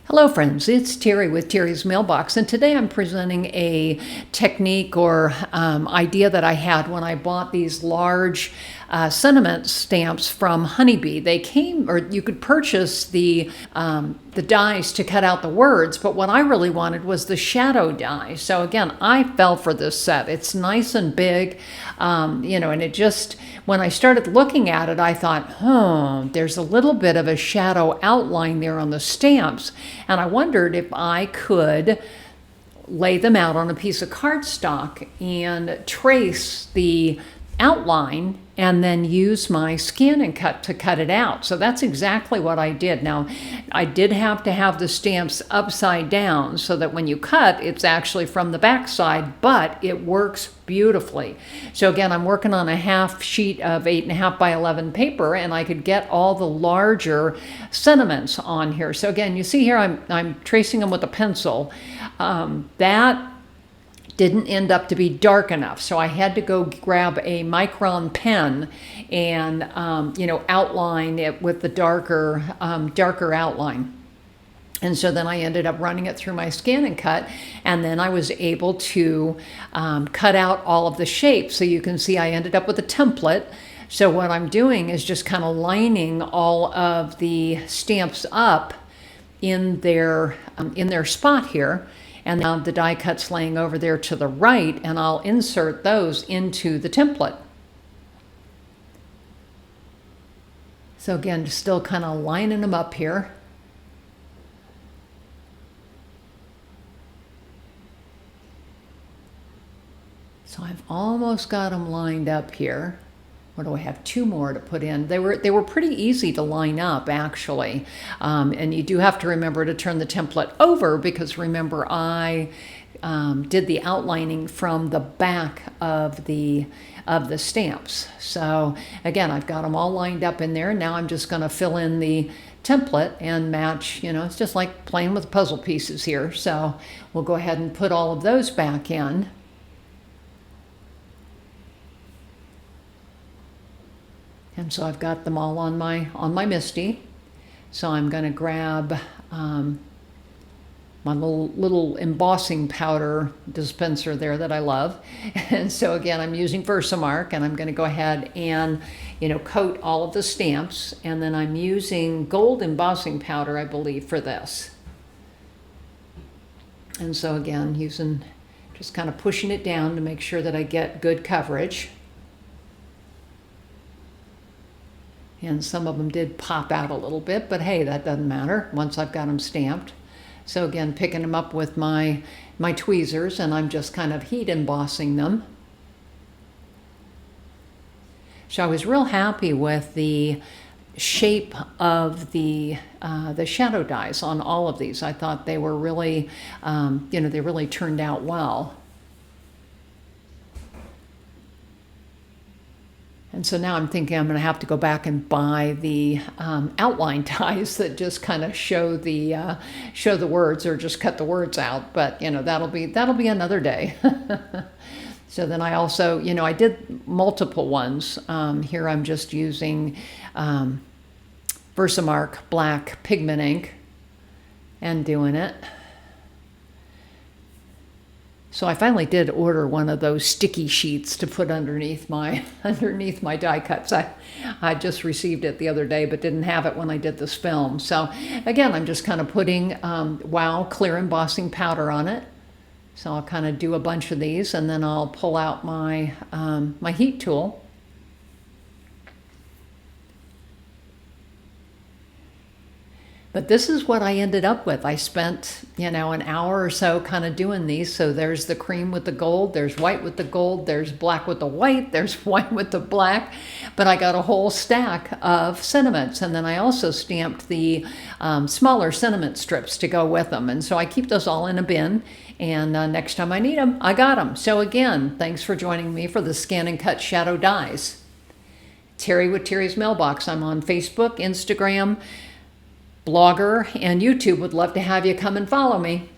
Hello friends, it's Terry with Terry's Mailbox, and today I'm presenting a technique or idea that I had when I bought these large sentiment stamps from Honeybee. They came, or you could purchase the dies to cut out the words, but what I really wanted was the shadow die. So again, I fell for this set. It's nice and big, and it just, when I started looking at it, I thought, there's a little bit of a shadow outline there on the stamps. And I wondered if I could lay them out on a piece of cardstock and trace the outline and then use my ScanNCut to cut it out. So that's exactly what I did. Now, I did have to have the stamps upside down so that when you cut, it's actually from the back side, but it works beautifully. So again, I'm working on a half sheet of 8.5 by 11 paper, and I could get all the larger sentiments on here. So again, you see here, I'm tracing them with a pencil. That didn't end up to be dark enough, so I had to go grab a micron pen and outline it with the darker outline. And so then I ended up running it through my ScanNCut, and then I was able to cut out all of the shapes. So you can see I ended up with a template. So what I'm doing is just kind of lining all of the stamps up in their spot here. And now the die cut's laying over there to the right, and I'll insert those into the template. So again, just still kind of lining them up here. So I've almost got them lined up here. What do I have? 2 more to put in. They were pretty easy to line up, actually. And you do have to remember to turn the template over, because remember I did the outlining from the back of the stamps. So again, I've got them all lined up in there. Now I'm just going to fill in the template and match. It's just like playing with puzzle pieces here. So we'll go ahead and put all of those back in. And so I've got them all on my MISTI. So I'm going to grab my little embossing powder dispenser there that I love. And so again, I'm using Versamark, and I'm going to go ahead and coat all of the stamps. And then I'm using gold embossing powder, I believe, for this. And so again, just kind of pushing it down to make sure that I get good coverage. And some of them did pop out a little bit, but hey, that doesn't matter once I've got them stamped. So again, picking them up with my tweezers, and I'm just kind of heat embossing them. So I was real happy with the shape of the shadow dies on all of these. I thought they were really, they really turned out well. And so now I'm thinking I'm going to have to go back and buy the outline dies that just kind of show the words, or just cut the words out. But that'll be another day. So then I also I did multiple ones. Here I'm just using Versamark black pigment ink and doing it. So I finally did order one of those sticky sheets to put underneath my die cuts. I just received it the other day, but didn't have it when I did this film. So again, I'm just kind of putting WOW clear embossing powder on it. So I'll kind of do a bunch of these, and then I'll pull out my my heat tool. But this is what I ended up with. I spent, an hour or so kind of doing these. So there's the cream with the gold, there's white with the gold, there's black with the white, there's white with the black. But I got a whole stack of sentiments. And then I also stamped the smaller sentiment strips to go with them. And so I keep those all in a bin. And next time I need them, I got them. So again, thanks for joining me for the ScanNCut Shadow Dies. Terry with Terry's Mailbox. I'm on Facebook, Instagram, Blogger, and YouTube. Would love to have you come and follow me.